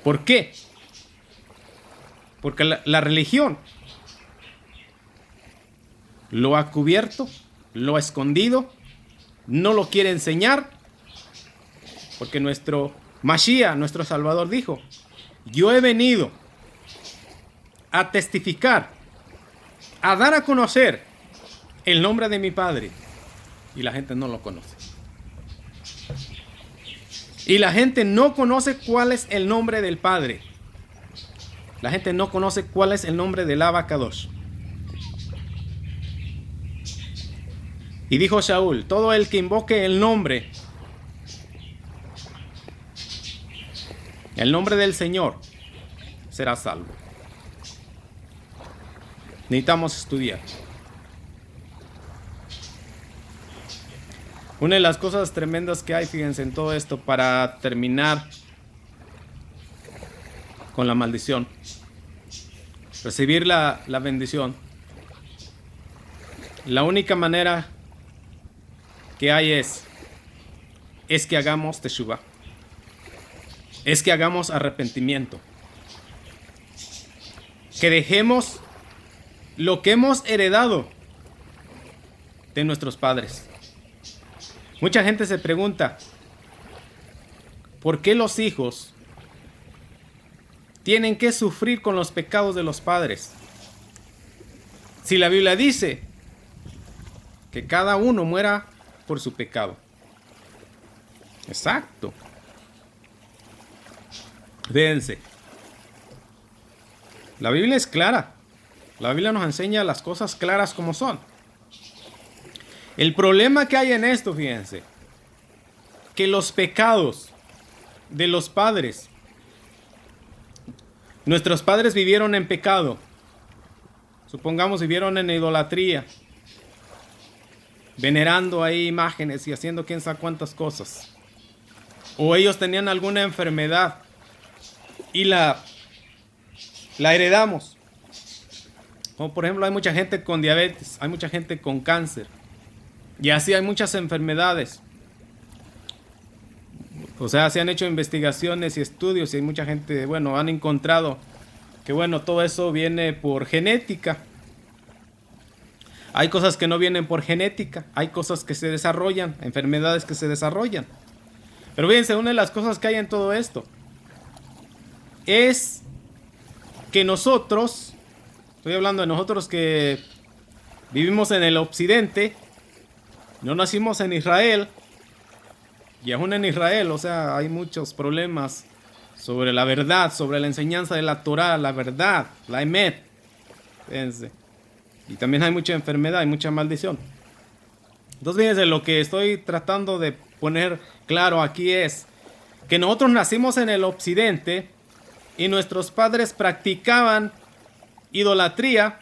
¿Por qué? Porque la religión lo ha cubierto, lo ha escondido, no lo quiere enseñar. Porque nuestro Mashiach, nuestro Salvador, dijo, yo he venido a testificar, a dar a conocer el nombre de mi Padre. Y la gente no lo conoce. Y la gente no conoce cuál es el nombre del Padre. La gente no conoce cuál es el nombre del Abacadosh. Y dijo Shaul, todo el que invoque el nombre del Señor, será salvo. Necesitamos estudiar. Una de las cosas tremendas que hay, fíjense, en todo esto, para terminar con la maldición, recibir la bendición, la única manera que hay es que hagamos teshuvah, es que hagamos arrepentimiento, que dejemos lo que hemos heredado de nuestros padres. Mucha gente se pregunta, ¿por qué los hijos tienen que sufrir con los pecados de los padres? Si la Biblia dice que cada uno muera por su pecado. Exacto. Fíjense, la Biblia es clara. La Biblia nos enseña las cosas claras como son. El problema que hay en esto, fíjense, que los pecados de los padres, nuestros padres vivieron en pecado. Supongamos vivieron en idolatría, venerando ahí imágenes y haciendo quién sabe cuántas cosas. O ellos tenían alguna enfermedad y la heredamos. Como por ejemplo hay mucha gente con diabetes, hay mucha gente con cáncer. Y así hay muchas enfermedades. O sea, se han hecho investigaciones y estudios y hay mucha gente, bueno, han encontrado que bueno, todo eso viene por genética. Hay cosas que no vienen por genética, hay cosas que se desarrollan, enfermedades que se desarrollan. Pero fíjense, una de las cosas que hay en todo esto es que nosotros, estoy hablando de nosotros que vivimos en el occidente, no nacimos en Israel, y aún en Israel, o sea, hay muchos problemas sobre la verdad, sobre la enseñanza de la Torah, la verdad, la Emet. Fíjense. Y también hay mucha enfermedad, hay mucha maldición. Entonces, fíjense, lo que estoy tratando de poner claro aquí es que nosotros nacimos en el occidente y nuestros padres practicaban idolatría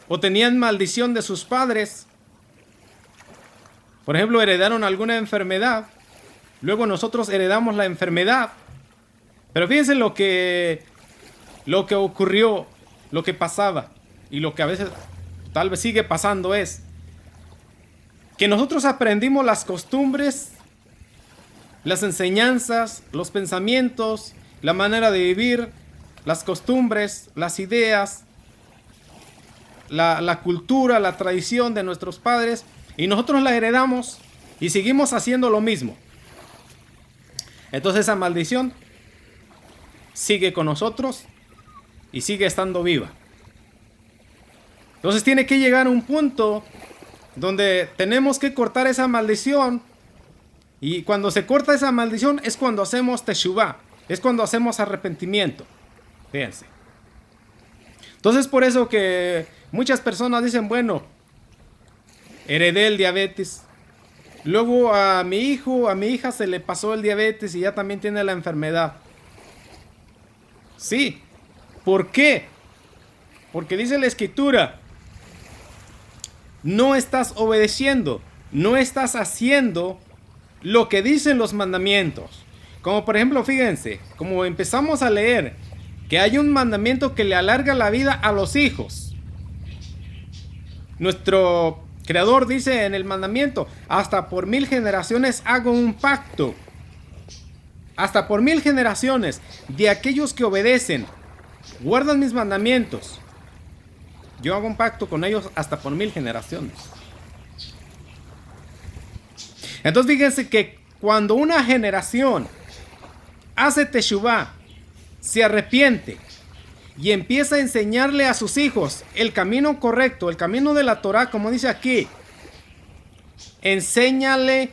o tenían maldición de sus padres. Por ejemplo, heredaron alguna enfermedad, luego nosotros heredamos la enfermedad. Pero fíjense lo que ocurrió, lo que pasaba y lo que a veces tal vez sigue pasando es que nosotros aprendimos las costumbres, las enseñanzas, los pensamientos, la manera de vivir, las costumbres, las ideas, la cultura, la tradición de nuestros padres, y nosotros la heredamos y seguimos haciendo lo mismo. Entonces esa maldición sigue con nosotros y sigue estando viva. Entonces tiene que llegar un punto donde tenemos que cortar esa maldición, y cuando se corta esa maldición es cuando hacemos teshuvah, es cuando hacemos arrepentimiento. Fíjense. Entonces por eso que muchas personas dicen, bueno, heredé el diabetes, luego a mi hijo, a mi hija se le pasó el diabetes y ya también tiene la enfermedad. Sí. ¿Por qué? Porque dice la escritura, no estás obedeciendo, no estás haciendo lo que dicen los mandamientos. Como por ejemplo, fíjense, como empezamos a leer que hay un mandamiento que le alarga la vida a los hijos. Nuestro Creador dice en el mandamiento, hasta por 1000 generaciones hago un pacto. Hasta por 1000 generaciones de aquellos que obedecen, guardan mis mandamientos. Yo hago un pacto con ellos hasta por 1000 generaciones. Entonces fíjense que cuando una generación hace teshuvah, se arrepiente y empieza a enseñarle a sus hijos el camino correcto, el camino de la Torah, como dice aquí, enséñale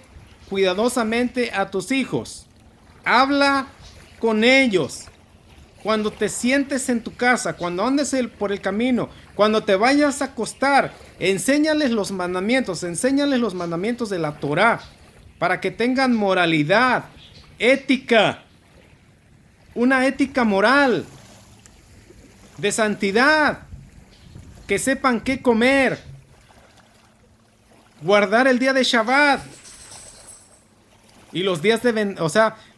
cuidadosamente a tus hijos, habla con ellos. Cuando te sientes en tu casa, cuando andes por el camino, cuando te vayas a acostar, enséñales los mandamientos de la Torah, para que tengan moralidad, ética, una ética moral, de santidad, que sepan qué comer, guardar el día de Shabbat. Y los días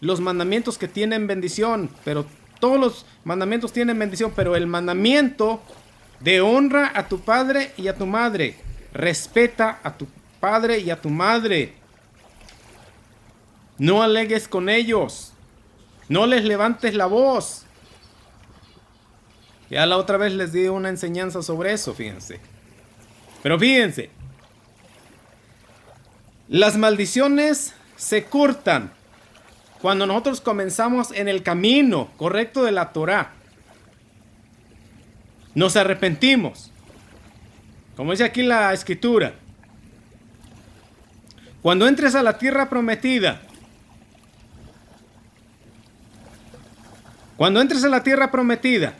los mandamientos que tienen bendición. Pero todos los mandamientos tienen bendición. Pero el mandamiento de honra a tu padre y a tu madre. Respeta a tu padre y a tu madre. No alegues con ellos. No les levantes la voz. Ya la otra vez les di una enseñanza sobre eso, fíjense. Pero fíjense. Las maldiciones se cortan cuando nosotros comenzamos en el camino correcto de la Torá. Nos arrepentimos. Como dice aquí la escritura. Cuando entres a la tierra prometida. Cuando entres a la tierra prometida.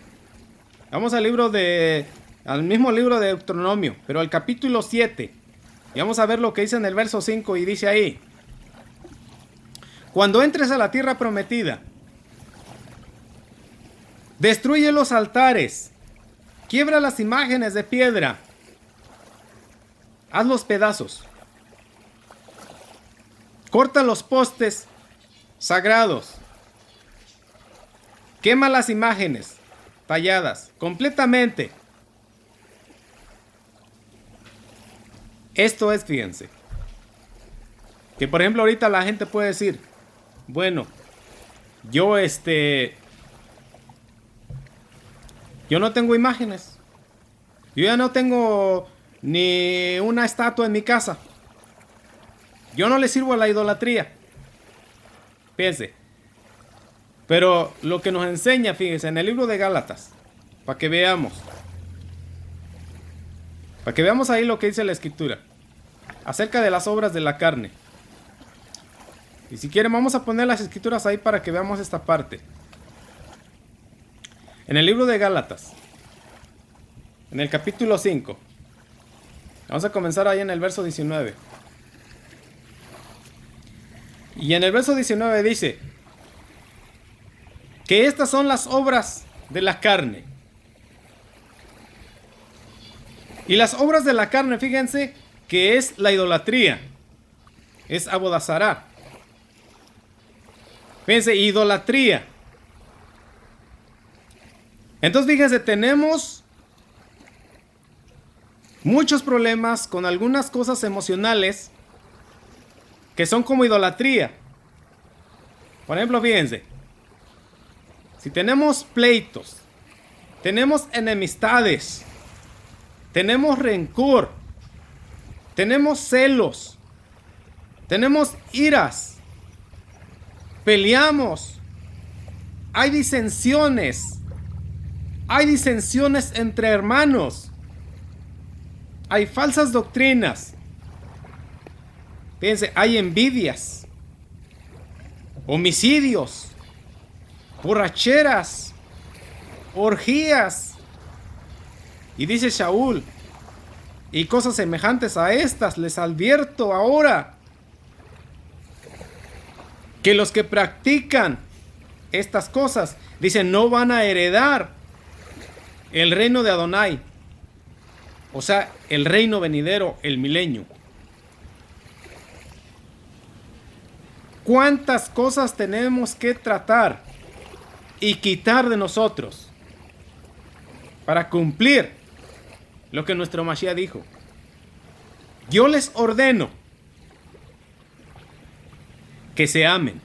Vamos al mismo libro de Deuteronomio, pero al capítulo 7. Y vamos a ver lo que dice en el verso 5 y dice ahí. Cuando entres a la tierra prometida, destruye los altares, quiebra las imágenes de piedra, haz los pedazos, corta los postes sagrados, quema las imágenes talladas completamente. Esto es, fíjense, que por ejemplo ahorita la gente puede decir, bueno, yo no tengo imágenes, yo ya no tengo ni una estatua en mi casa, yo no le sirvo a la idolatría. Fíjense, pero lo que nos enseña, fíjense, en el libro de Gálatas, para que veamos ahí lo que dice la escritura acerca de las obras de la carne. Y si quieren vamos a poner las escrituras ahí para que veamos esta parte. En el libro de Gálatas, en el capítulo 5, vamos a comenzar ahí en el verso 19. Y en el verso 19 dice que estas son las obras de la carne. Y las obras de la carne, fíjense, que es la idolatría. Es abodazará. Fíjense, idolatría. Entonces, fíjense, tenemos muchos problemas con algunas cosas emocionales que son como idolatría. Por ejemplo, fíjense, si tenemos pleitos, tenemos enemistades, tenemos rencor, tenemos celos, tenemos iras, peleamos, hay disensiones entre hermanos, hay falsas doctrinas, fíjense, hay envidias, homicidios, borracheras, orgías. Y dice Shaul, y cosas semejantes a estas, les advierto ahora, que los que practican estas cosas, dicen, no van a heredar el reino de Adonai. O sea, el reino venidero, el milenio. ¿Cuántas cosas tenemos que tratar y quitar de nosotros para cumplir lo que nuestro Mashiach dijo? Yo les ordeno que se amen.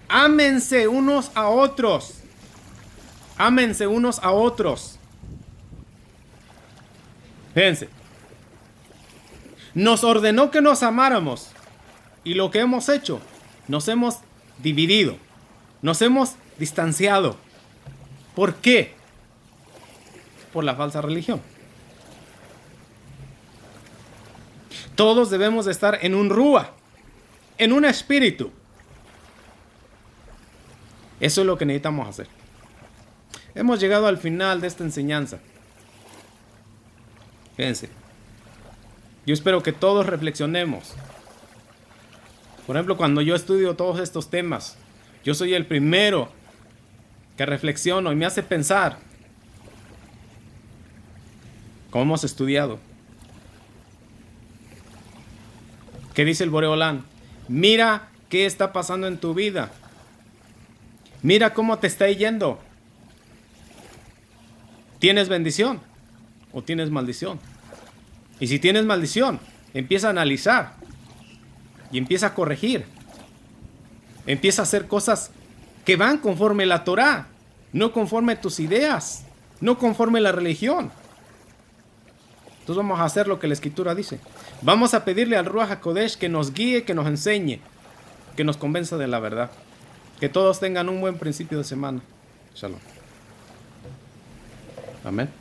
Ámense unos a otros. Ámense unos a otros. Fíjense. Nos ordenó que nos amáramos. Y lo que hemos hecho, nos hemos dividido. Nos hemos distanciado. ¿Por qué? Por la falsa religión. Todos debemos de estar en un rúa, en un espíritu. Eso es lo que necesitamos hacer. Hemos llegado al final de esta enseñanza. Fíjense. Yo espero que todos reflexionemos. Por ejemplo, cuando yo estudio todos estos temas, yo soy el primero que reflexiono y me hace pensar cómo hemos estudiado. ¿Qué dice el Boreolán? Mira qué está pasando en tu vida. Mira cómo te está yendo. ¿Tienes bendición o tienes maldición? Y si tienes maldición, empieza a analizar y empieza a corregir. Empieza a hacer cosas que van conforme la Torá, no conforme tus ideas, no conforme la religión. Entonces vamos a hacer lo que la Escritura dice. Vamos a pedirle al Ruach HaKodesh que nos guíe, que nos enseñe, que nos convenza de la verdad. Que todos tengan un buen principio de semana. Shalom. Amén.